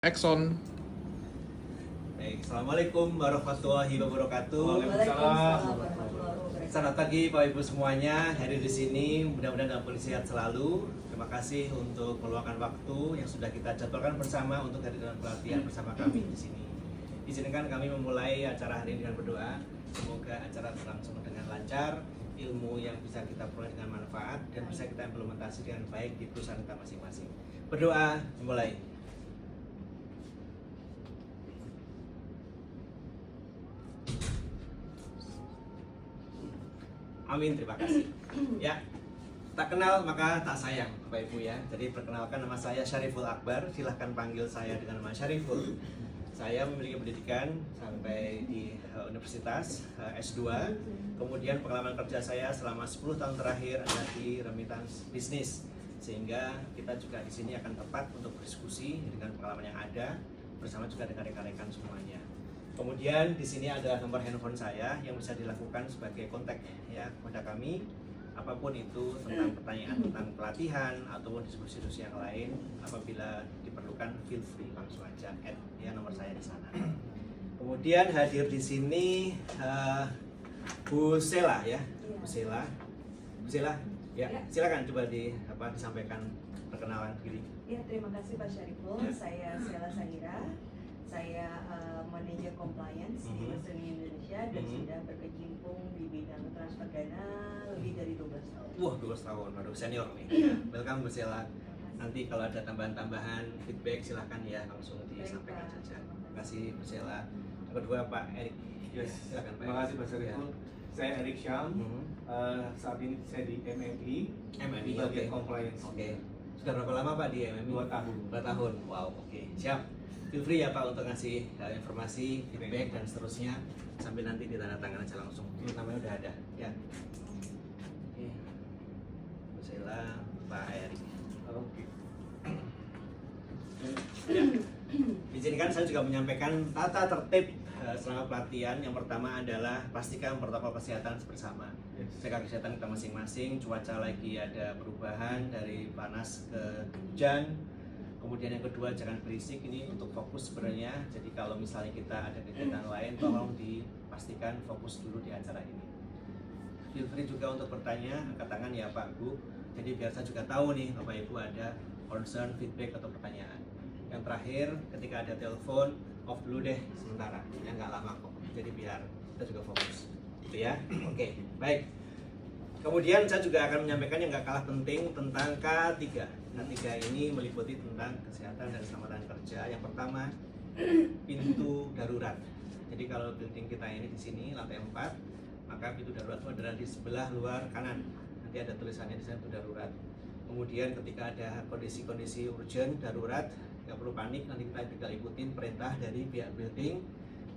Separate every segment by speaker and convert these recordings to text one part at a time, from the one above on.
Speaker 1: Exxon.
Speaker 2: Baik, Assalamualaikum warahmatullahi wabarakatuh.
Speaker 1: Waalaikumsalam.
Speaker 2: Selamat pagi Bapak Ibu semuanya. Hari di sini mudah-mudahan dalam kondisi sehat selalu. Terima kasih untuk meluangkan waktu yang sudah kita jadwalkan bersama untuk hadir dalam pelatihan bersama kami di sini. Izinkan kami memulai acara hari ini dengan berdoa. Semoga acara berlangsung dengan lancar, ilmu yang bisa kita peroleh dengan manfaat dan bisa kita implementasi dengan baik di perusahaan kita masing-masing. Berdoa, dimulai. Amin, terima kasih. Ya, tak kenal maka tak sayang, Bapak Ibu ya. Jadi perkenalkan, nama saya Syariful Akbar. Silahkan panggil saya dengan nama Syariful. Saya memiliki pendidikan sampai di Universitas S2. Kemudian pengalaman kerja saya selama 10 tahun terakhir adalah di remittance bisnis. Sehingga kita juga di sini akan tepat untuk berdiskusi dengan pengalaman yang ada bersama juga dengan rekan-rekan semuanya. Kemudian di sini ada nomor handphone saya yang bisa dilakukan sebagai kontak ya kepada kami, apapun itu tentang pertanyaan tentang pelatihan ataupun diskusi-diskusi yang lain. Apabila diperlukan, feel free langsung aja add ya nomor saya di sana. Kemudian hadir di sini Bu Sela ya, Bu Sela, ya silakan coba disampaikan perkenalan diri.
Speaker 3: Ya, terima kasih Pak Syariful.
Speaker 2: Ya.
Speaker 3: Saya Sela Sahira. Saya manajer compliance di Western Indonesia dan sudah berkecimpung di bidang transfer dana lebih dari 12 tahun.
Speaker 2: Wah, 12 tahun, baru senior nih. Welcome Bu Sela. Nanti kalau ada tambahan-tambahan feedback silahkan ya langsung disampaikan saja. Terima kasih Bu Sela. Yang kedua Pak Erik.
Speaker 4: Yes,
Speaker 2: Silakan Pak.
Speaker 4: terima kasih Pak Syariful. Saya Erik Syam. Saat ini saya di MMI.
Speaker 2: MMI,
Speaker 4: di bagian
Speaker 2: oke.
Speaker 4: compliance.
Speaker 2: Oke. Sudah berapa lama Pak di MMI?
Speaker 4: 2 tahun.
Speaker 2: 2 tahun. Wow, oke. Siap. Feel free ya Pak untuk ngasih informasi, feedback dan seterusnya sambil nanti ditandatangan aja langsung. Ini namanya udah ada. Ya. Oke. Bu Sela, Pak Erik.
Speaker 4: Oke.
Speaker 2: Ya. Izinkan saya juga menyampaikan tata tertib selama pelatihan. Yang pertama adalah pastikan protokol kesehatan bersama. Jaga kesehatan kita masing-masing. Cuaca lagi ada perubahan dari panas ke hujan. Kemudian yang kedua, jangan berisik, ini untuk fokus sebenarnya. Jadi kalau misalnya kita ada kegiatan lain, tolong dipastikan fokus dulu di acara ini. Feel free juga untuk bertanya, angkat tangan ya Pak Bu. Jadi biar saya juga tahu nih Bapak Ibu ada concern, feedback atau pertanyaan. Yang terakhir, ketika ada telepon, off dulu deh sementara, ya nggak lama kok. Jadi biar kita juga fokus, gitu ya. Oke, baik. Kemudian saya juga akan menyampaikan yang nggak kalah penting tentang K3. K3 ini meliputi tentang kesehatan dan keselamatan kerja. Yang pertama, pintu darurat. Jadi kalau building kita ini di sini lantai 4, maka pintu darurat itu adalah di sebelah luar kanan. Nanti ada tulisannya di sana pintu darurat. Kemudian ketika ada kondisi-kondisi urgent darurat, nggak perlu panik. Nanti kita tinggal ikutin perintah dari pihak building.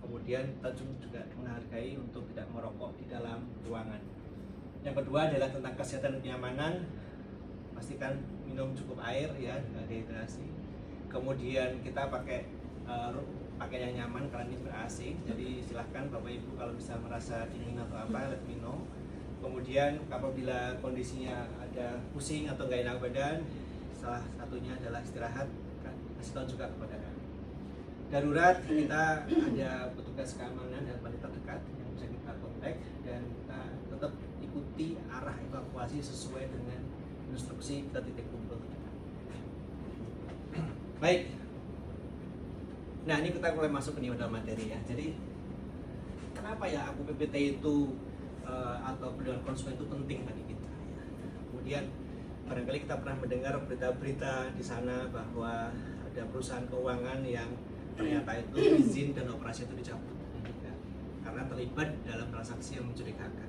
Speaker 2: Kemudian kita juga menghargai untuk tidak merokok di dalam ruangan. Yang kedua adalah tentang kesehatan dan kenyamanan. Pastikan minum cukup air ya, nggak dehidrasi. Kemudian kita pakai pakaian yang nyaman karena ini ber-AC. Jadi silahkan Bapak Ibu kalau bisa merasa dingin atau apa, let me know. Kemudian apabila kondisinya ada pusing atau nggak enak badan, salah satunya adalah istirahat. Kasih tahu juga kepada kami. Darurat kita ada petugas keamanan dan wanita terdekat yang bisa kita kontak dan kita tetap ikuti arah evakuasi sesuai dengan instruksi kita titik kumpul. Baik. Nah ini kita mulai masuk ke dalam materi ya. Jadi kenapa ya aku PPT itu atau perlindungan konsumen itu penting bagi kita? Ya. Kemudian barangkali kita pernah mendengar berita-berita di sana bahwa ada perusahaan keuangan yang ternyata itu izin dan operasi itu dicabut ya, karena terlibat dalam transaksi yang mencurigakan.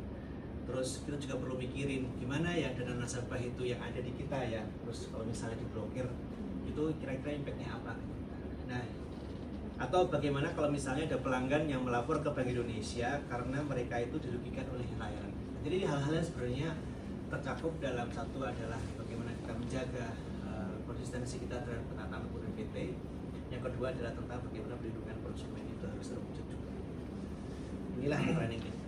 Speaker 2: Terus kita juga perlu mikirin gimana ya dana nasabah itu yang ada di kita ya. Terus kalau misalnya diblokir itu kira-kira impactnya apa? Nah, atau bagaimana kalau misalnya ada pelanggan yang melapor ke Bank Indonesia karena mereka itu dirugikan oleh layanan. Jadi hal-hal yang sebenarnya tercakup dalam satu adalah bagaimana kita menjaga konsistensi kita terhadap penataan PT. Yang kedua adalah tentang bagaimana perlindungan konsumen itu harus terwujud juga. Inilah training ini.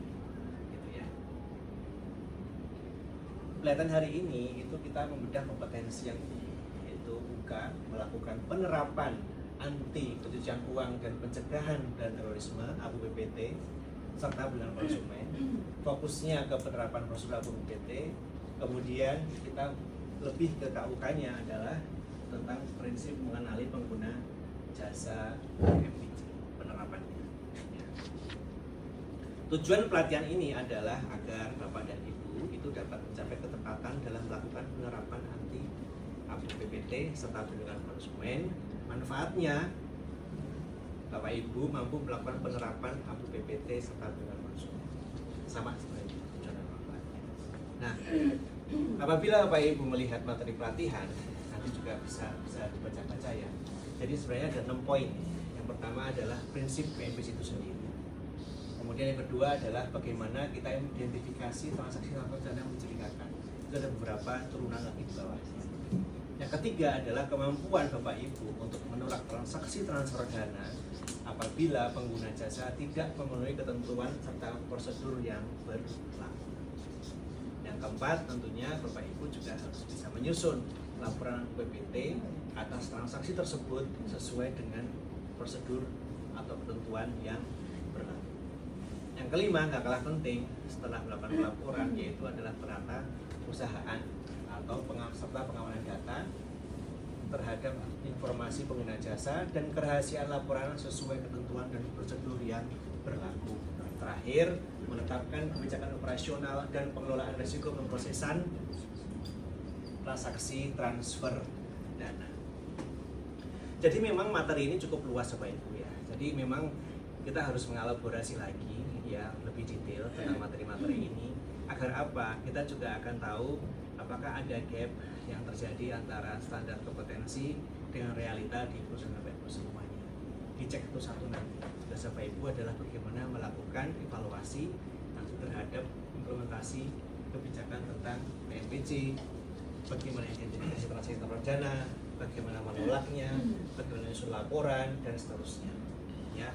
Speaker 2: Pelatihan hari ini itu kita membedah kompetensi yang tinggi, yaitu bukan melakukan penerapan anti pencucian uang dan pencegahan dan terorisme (APU PPT) serta perlindungan konsumen. Fokusnya ke penerapan prosedur APU PPT. Kemudian kita lebih ke KUK-nya adalah tentang prinsip mengenali pengguna jasa MPC penerapannya. Ya. Tujuan pelatihan ini adalah agar Bapak dan Ibu itu dapat mencapai ketepatan dalam melakukan penerapan anti APU PPT serta perlindungan konsumen. Manfaatnya, Bapak Ibu mampu melakukan penerapan APU PPT serta perlindungan konsumen. Sama seperti tujuan dan manfaatnya. Nah, apabila Bapak Ibu melihat materi pelatihan, nanti juga bisa dibaca-baca ya. Jadi sebenarnya ada 6 poin. Yang pertama adalah prinsip PNBC itu sendiri. Kemudian yang kedua adalah bagaimana kita identifikasi transaksi transaksi yang mencurigakan. Itu ada beberapa turunan lagi di bawahnya. Yang ketiga adalah kemampuan Bapak Ibu untuk menolak transaksi transfer dana apabila pengguna jasa tidak memenuhi ketentuan serta prosedur yang berlaku. Yang keempat, tentunya Bapak Ibu juga harus bisa menyusun laporan PPT atas transaksi tersebut sesuai dengan prosedur atau ketentuan yang berlaku. Yang kelima, nggak kalah penting setelah melakukan laporan, yaitu adalah penata usahaan atau serta pengawalan data terhadap informasi pengguna jasa dan kerahasiaan laporan sesuai ketentuan dan prosedur yang berlaku. Terakhir, menetapkan kebijakan operasional dan pengelolaan risiko pemrosesan transaksi transfer dana. Jadi memang materi ini cukup luas Bapak Ibu ya. Jadi memang kita harus mengelaborasi lagi ya lebih detail tentang materi-materi ini agar apa? Kita juga akan tahu apakah ada gap yang terjadi antara standar kompetensi dengan realita di perusahaan Bapak Ibu semuanya. Dicek itu satu nanti. Tugas Bapak Ibu adalah bagaimana melakukan evaluasi nanti terhadap implementasi kebijakan tentang PNBC, bagaimana identifikasi transaksi transfer dana, bagaimana menolaknya, bagaimana menyusun laporan dan seterusnya. Ya.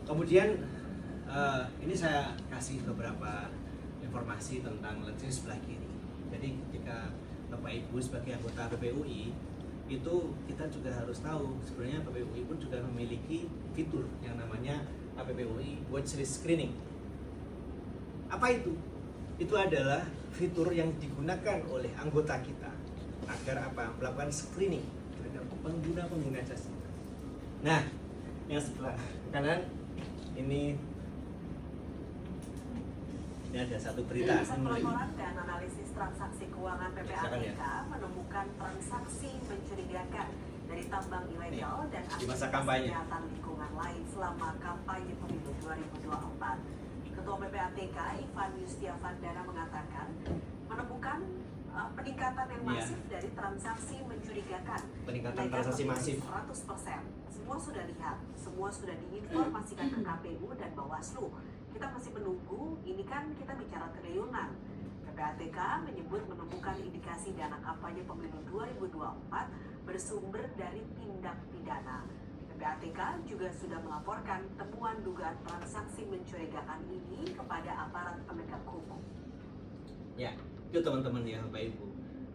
Speaker 2: Kemudian ini saya kasih beberapa informasi tentang lecture sebelah kiri. Jadi ketika Bapak Ibu sebagai anggota BPUI itu kita juga harus tahu sebenarnya BPUI pun juga memiliki fitur yang namanya BPUI Watchlist Screening. Apa itu? Itu adalah fitur yang digunakan oleh anggota kita agar apa? Melakukan screening terhadap pengguna jasa. Nah, yang sebelah kanan ini ada satu berita.
Speaker 1: Pusat Pelaporan dan Analisis Transaksi Keuangan PPATK menemukan transaksi mencurigakan dari tambang ilegal dan
Speaker 2: di masa
Speaker 1: aktivitas
Speaker 2: kampanye
Speaker 1: kejahatan lingkungan lain selama kampanye pemilu 2024. Ketua PPATK Ivan Yustiavandana mengatakan menemukan peningkatan yang masif dari transaksi mencurigakan.
Speaker 2: Peningkatan transaksi masif
Speaker 1: 100%. Semua sudah lihat, semua sudah diinformasikan ke KPU dan Bawaslu. Kita masih menunggu, ini kan kita bicara triliunan. PPATK menyebut menemukan indikasi dana kampanye pemilu 2024 bersumber dari tindak pidana. PPATK juga sudah melaporkan temuan dugaan transaksi mencurigakan ini kepada aparat penegak hukum.
Speaker 2: Ya, itu teman-teman ya Bapak Ibu.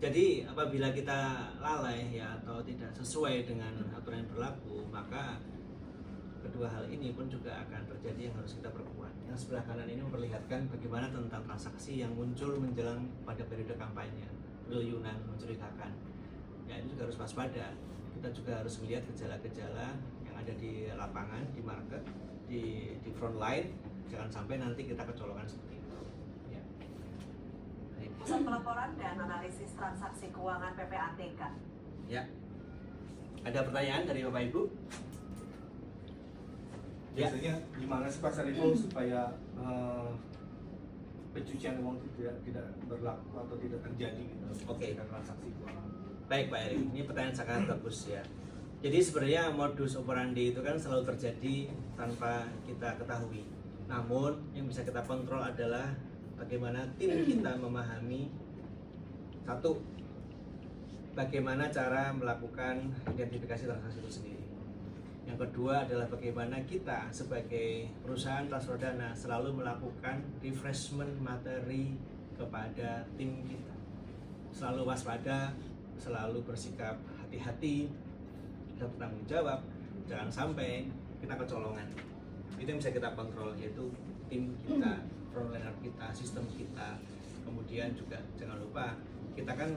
Speaker 2: Jadi apabila kita lalai ya atau tidak sesuai dengan aturan yang berlaku, maka kedua hal ini pun juga akan terjadi yang harus kita perkuat. Yang sebelah kanan ini memperlihatkan bagaimana tentang transaksi yang muncul menjelang pada periode kampanye, triliunan mencurigakan. Ya itu juga harus waspada. Kita juga harus melihat gejala-gejala yang ada di lapangan, di market, di front line. Jangan sampai nanti kita kecolongan seperti itu. Ya.
Speaker 1: Pusat Pelaporan dan Analisis Transaksi Keuangan PPATK.
Speaker 2: Ya. Ada pertanyaan dari Bapak Ibu?
Speaker 4: Biasanya gimana sih Pak Sariful supaya pencucian uang itu tidak berlaku atau tidak terjadi gitu?
Speaker 2: Oke.
Speaker 4: Transaksi keuangan.
Speaker 2: Baik Pak Erik, ini pertanyaan sangat bagus ya. Jadi sebenarnya modus operandi itu kan selalu terjadi tanpa kita ketahui. Namun yang bisa kita kontrol adalah bagaimana tim kita memahami satu, bagaimana cara melakukan identifikasi transaksi itu sendiri. Yang kedua adalah bagaimana kita sebagai perusahaan transfer dana selalu melakukan refreshment materi kepada tim kita. Selalu waspada, selalu bersikap hati-hati, kita bertanggung jawab, jangan sampai kita kecolongan. Itu yang bisa kita kontrol, yaitu tim kita, frontliner kita, sistem kita. Kemudian juga jangan lupa kita kan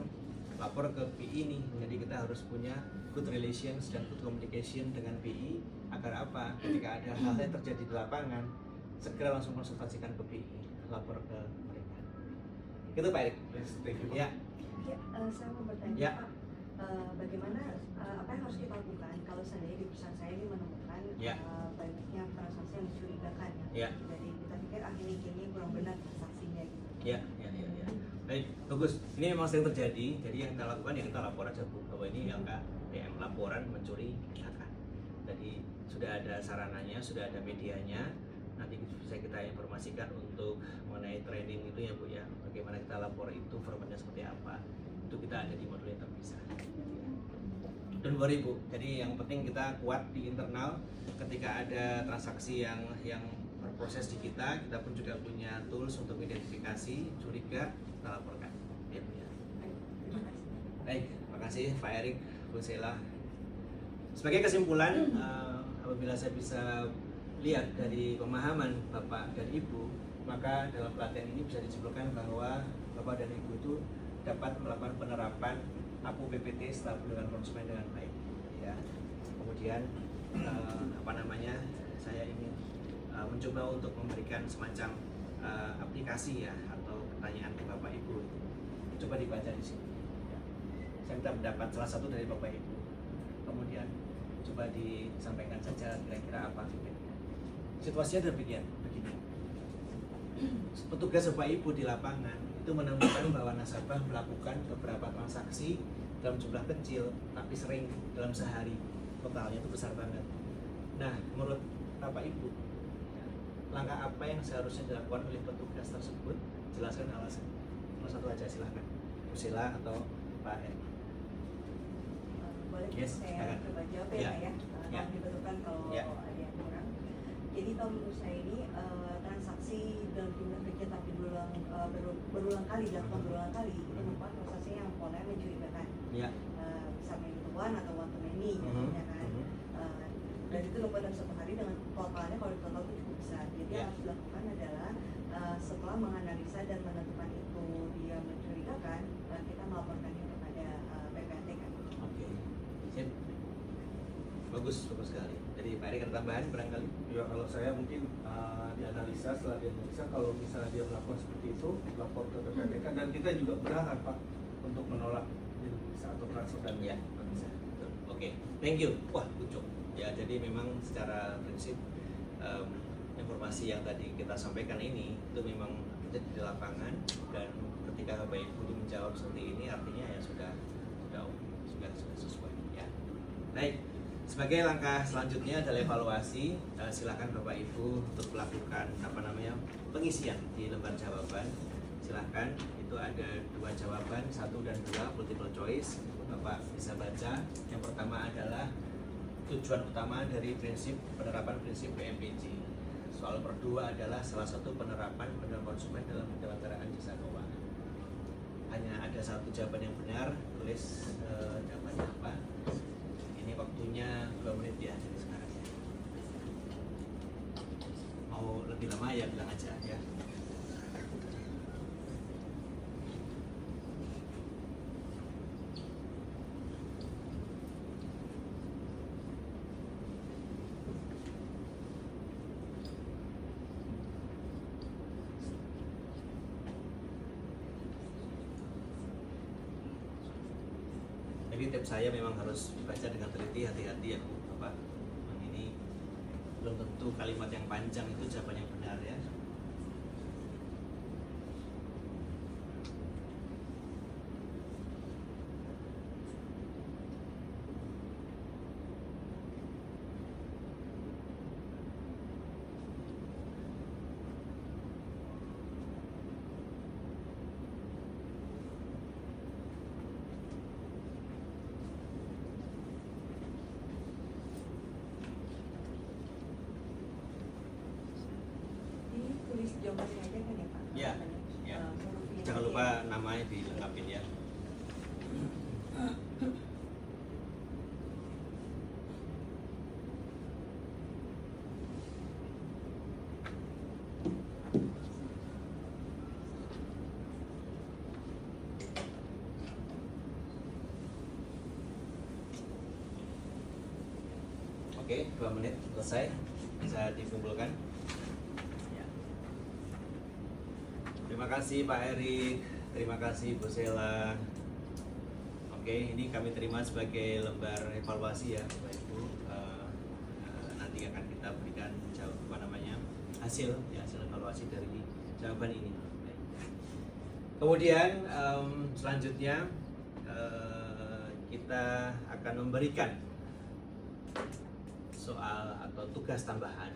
Speaker 2: lapor ke PI nih, jadi kita harus punya good relations dan good communication dengan PI agar apa? Ketika ada hal yang terjadi di lapangan, segera langsung konsultasikan ke PI, lapor ke mereka. Itu Pak Erik.
Speaker 4: Yes, thank you, Pak.
Speaker 2: Ya,
Speaker 3: Ya, saya mau bertanya
Speaker 2: Ya.
Speaker 3: Pak, bagaimana apa yang harus kita lakukan kalau seandainya di perusahaan saya ini menemukan
Speaker 2: Ya.
Speaker 3: banyaknya transaksi yang mencurigakan
Speaker 2: Ya.
Speaker 3: Jadi kita pikir ini kayaknya kurang benar transaksinya gitu.
Speaker 2: ya. Baik, bagus. Ini memang sering terjadi. Jadi yang kita lakukan ya kita lapor aja Bu, bahwa ini LKPM, laporan mencurigakan. Jadi sudah ada sarananya, sudah ada medianya. Nanti bisa kita informasikan untuk mengenai training itu ya Bu ya. Bagaimana kita lapor itu, formatnya seperti apa. Itu kita ada di modul yang terpisah. Dan 2000. Jadi yang penting kita kuat di internal. Ketika ada transaksi yang berproses di kita pun juga punya tools untuk identifikasi curiga, kita laporkan. Ya, Bu ya.
Speaker 3: Terima kasih.
Speaker 2: Baik, terima kasih Pak Erik, Bu Sela. Sebagai kesimpulan, apabila saya bisa lihat dari pemahaman Bapak dan Ibu, maka dalam pelatihan ini bisa disimpulkan bahwa Bapak dan Ibu itu dapat melakukan penerapan APU PPT setelah perlindungan konsumen dengan baik. Ya. Kemudian saya ingin mencoba untuk memberikan semacam aplikasi ya atau pertanyaan ke Bapak Ibu. Coba dibaca di sini. Ya. Saya minta pendapat salah satu dari Bapak Ibu. Kemudian coba disampaikan saja kira-kira apa feedbacknya. Situasinya demikian, begini. Petugas Bapak Ibu di lapangan itu menemukan bahwa nasabah melakukan beberapa transaksi dalam jumlah kecil tapi sering dalam sehari, totalnya itu besar banget. Nah, menurut Bapak Ibu, langkah apa yang seharusnya dilakukan oleh petugas tersebut? Jelaskan alasan. Salah satu aja silahkan, Bu Sela atau Pak Erik.
Speaker 3: Boleh
Speaker 2: Yes,
Speaker 3: saya
Speaker 2: silakan.
Speaker 3: coba jawab
Speaker 2: Ya.
Speaker 3: ya Pak ya.
Speaker 2: Ya.
Speaker 3: Kalau dibutuhkan kalau
Speaker 2: Ya.
Speaker 3: ada yang kurang. Jadi kalau menurut saya ini transaksi dalam jumlah kecil tapi berulang kali dilakukan berulang kali itu merupakan transaksi yang polanya mencurigakan.
Speaker 2: Ya.
Speaker 3: Bisa main to one atau one to many ya kan. Dan itu dilakukan dalam satu hari dengan totalnya kalau total itu cukup besar. Jadi
Speaker 2: Ya.
Speaker 3: yang harus dilakukan adalah setelah menganalisa dan menentukan itu dia mencurigakan, kita melaporkannya kepada PPATK.
Speaker 2: Oke. Sip. Bagus sekali. Jadi Pak Erik ada tambahan barangkali?
Speaker 4: Ya, kalau saya mungkin dianalisa, setelah dianalisa kalau misalnya dia melakukan seperti itu, lapor ke PPATK dan kita juga berhak Pak untuk menolak bisa atau transfer dan
Speaker 2: Ya, bisa. Betul. Oke, thank you. Wah, ucuk. Ya, jadi memang secara prinsip informasi yang tadi kita sampaikan ini itu memang terjadi di lapangan, dan ketika Bapak Ibu menjawab seperti ini artinya ya sudah sesuai ya. Baik. Sebagai langkah selanjutnya adalah evaluasi. Silakan Bapak Ibu untuk melakukan pengisian di lembar jawaban. Silakan, itu ada 2 jawaban, 1 dan 2 multiple choice. Bapak bisa baca. Yang pertama adalah tujuan utama dari penerapan prinsip PMPJ. Soal nomor 2 adalah salah satu penerapan perlindungan konsumen dalam penyelenggaraan jasa keuangan. Hanya ada 1 jawaban yang benar, tulis jawabannya apa. Ini waktunya 2 menit ya dari sekarang ya. Mau lebih lama ya bilang aja ya. Jadi tips saya memang harus dibaca dengan teliti, hati-hati ya Bu, Bapak. Ini belum tentu kalimat yang panjang itu jawaban yang benar ya.
Speaker 3: Ini tulis jawabannya aja kan ya Pak?
Speaker 2: Ya, ya.
Speaker 3: Hurufnya
Speaker 2: Jangan
Speaker 3: aja
Speaker 2: lupa
Speaker 3: ya.
Speaker 2: namanya dilengkapin ya. Oke, 2 menit selesai. Bisa dikumpulkan. Ya. Terima kasih Pak Erik, terima kasih Bu Sela. Oke, ini kami terima sebagai lembar evaluasi ya, Bapak Ibu. Nanti akan kita berikan hasil evaluasi dari jawaban ini. Kemudian selanjutnya kita akan memberikan soal atau tugas tambahan.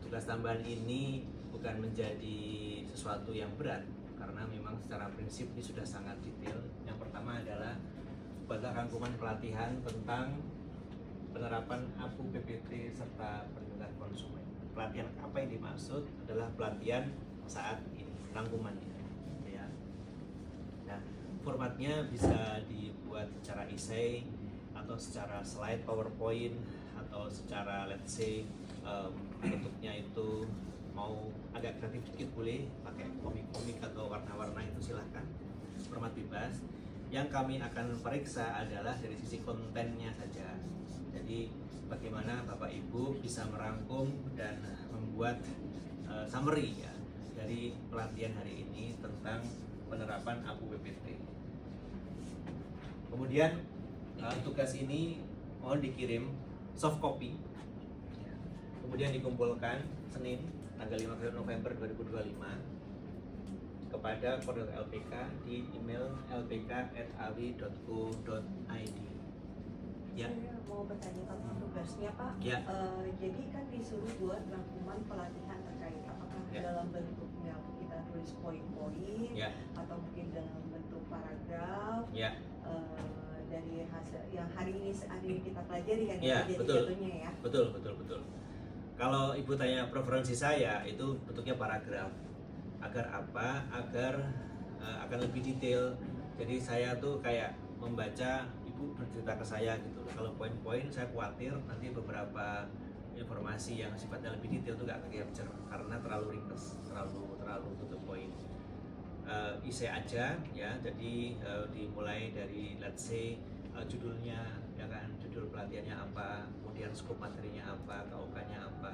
Speaker 2: Tugas tambahan ini bukan menjadi sesuatu yang berat karena memang secara prinsip ini sudah sangat detail. Yang pertama adalah pada rangkuman pelatihan tentang penerapan APU PPT serta perlindungan konsumen. Pelatihan apa yang dimaksud adalah pelatihan saat ini, rangkumannya. Ya. Nah, formatnya bisa dibuat secara essay atau secara slide PowerPoint atau secara let's say bentuknya itu mau agak kreatif sedikit boleh, pakai komik-komik atau warna-warna itu silahkan, format bebas. Yang kami akan periksa adalah dari sisi kontennya saja. Jadi bagaimana Bapak Ibu bisa merangkum dan membuat summary ya dari pelatihan hari ini tentang penerapan APU PPT. Kemudian tugas ini mohon dikirim soft copy, kemudian dikumpulkan Senin tanggal 5 November 2025 kepada koordinator LPK di email lpk@awi.go.id. Ya.
Speaker 3: Saya mau bertanya tentang tugasnya Pak.
Speaker 2: Ya.
Speaker 3: Jadi kan disuruh buat rangkuman pelatihan terkait apakah
Speaker 2: Ya.
Speaker 3: dalam bentuknya kita tulis poin-poin
Speaker 2: Ya.
Speaker 3: atau mungkin dalam bentuk paragraf.
Speaker 2: Ya.
Speaker 3: Dari hasil yang hari ini kita pelajari kan
Speaker 2: Ya,
Speaker 3: jadi
Speaker 2: betul.
Speaker 3: jatuhnya ya.
Speaker 2: Betul. Kalau Ibu tanya preferensi saya itu bentuknya paragraf. Agar apa? Agar akan lebih detail. Jadi saya tuh kayak membaca Ibu bercerita ke saya gitu. Kalau poin-poin saya khawatir nanti beberapa informasi yang sifatnya lebih detail itu gak ke-capture karena terlalu ringkas, terlalu tutup poin. Isi aja ya, jadi dimulai dari let's say judulnya ya kan, judul pelatihannya apa, kemudian skop materinya apa, KOK-nya apa,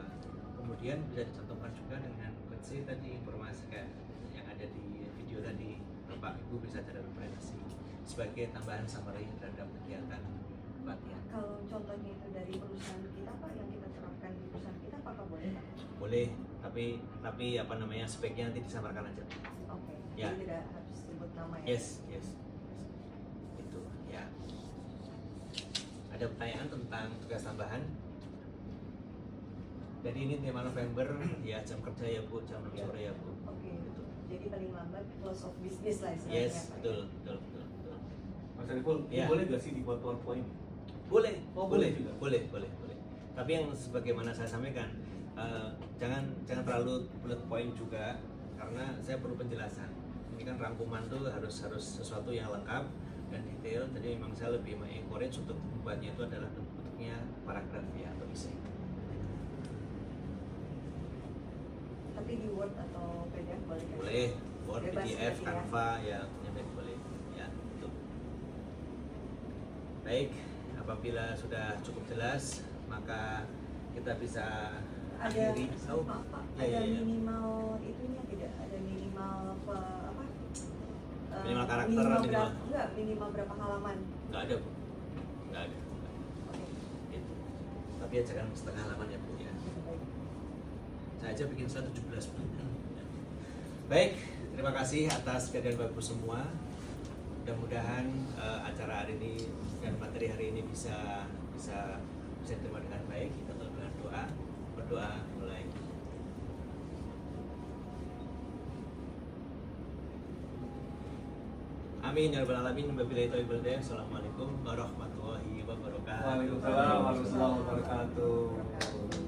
Speaker 2: kemudian bisa dicantumkan juga dengan let's say tadi informasi kayak yang ada di video tadi, Bapak Ibu bisa cari referensi sebagai tambahan summary terhadap kegiatan pelatihan.
Speaker 3: Kalau contohnya itu dari perusahaan kita Pak, yang kita terapkan di perusahaan kita, apakah boleh Pak?
Speaker 2: Boleh, tapi apa namanya speknya nanti disamarkan aja.
Speaker 3: Oke.
Speaker 2: Ya.
Speaker 3: Jadi tidak harus sebut nama ya.
Speaker 2: Yes. Itu ya. Ada pertanyaan tentang tugas tambahan? Jadi ini tema November ya, jam kerja ya Bu, jam sore ya Bu.
Speaker 3: Oke.
Speaker 2: Gitu.
Speaker 3: Jadi paling lambat close of business lah istilahnya.
Speaker 2: Yes,
Speaker 3: Pak, ya.
Speaker 2: betul.
Speaker 4: Mas Ariful,
Speaker 2: Ya.
Speaker 4: boleh gak sih dibuat PowerPoint?
Speaker 2: Boleh,
Speaker 4: Oh,
Speaker 2: boleh
Speaker 4: boleh juga?
Speaker 2: Boleh. Tapi yang sebagaimana saya sampaikan, jangan terlalu bullet point juga, karena saya perlu penjelasan. Ini kan rangkuman tuh harus sesuatu yang lengkap dan detail. Jadi memang saya lebih encourage untuk membuatnya itu adalah bentuknya paragraf ya atau essay.
Speaker 3: Tapi di Word atau PDF boleh kan?
Speaker 2: Boleh, Word,
Speaker 3: Bebas
Speaker 2: PDF,
Speaker 3: berarti ya.
Speaker 2: Canva ya, boleh. Ya, itu. Baik, apabila sudah cukup jelas, maka kita bisa
Speaker 3: Ada
Speaker 2: akhiri.
Speaker 3: Pak,
Speaker 2: Ya.
Speaker 3: ada minimal itunya tidak? Ada minimal apa?
Speaker 2: Minimal karakter,
Speaker 3: minimal berapa halaman?
Speaker 2: Nggak ada Bu, nggak ada.
Speaker 3: Oke.
Speaker 2: Gitu. Tapi ya jangan setengah halaman ya Bu ya.
Speaker 3: Baik.
Speaker 2: Saya aja bikin 117 Bu. Baik, terima kasih atas kehadiran Bapak semua. Mudah-mudahan acara hari ini dan materi hari ini bisa diterima dengan baik. Kita tutup dengan berdoa mulai. Amin ya rabbal alamin. Wabillahi taufiq wal hidayah. Assalamualaikum warahmatullahi wabarakatuh.
Speaker 4: Waalaikumsalam warahmatullahi wabarakatuh.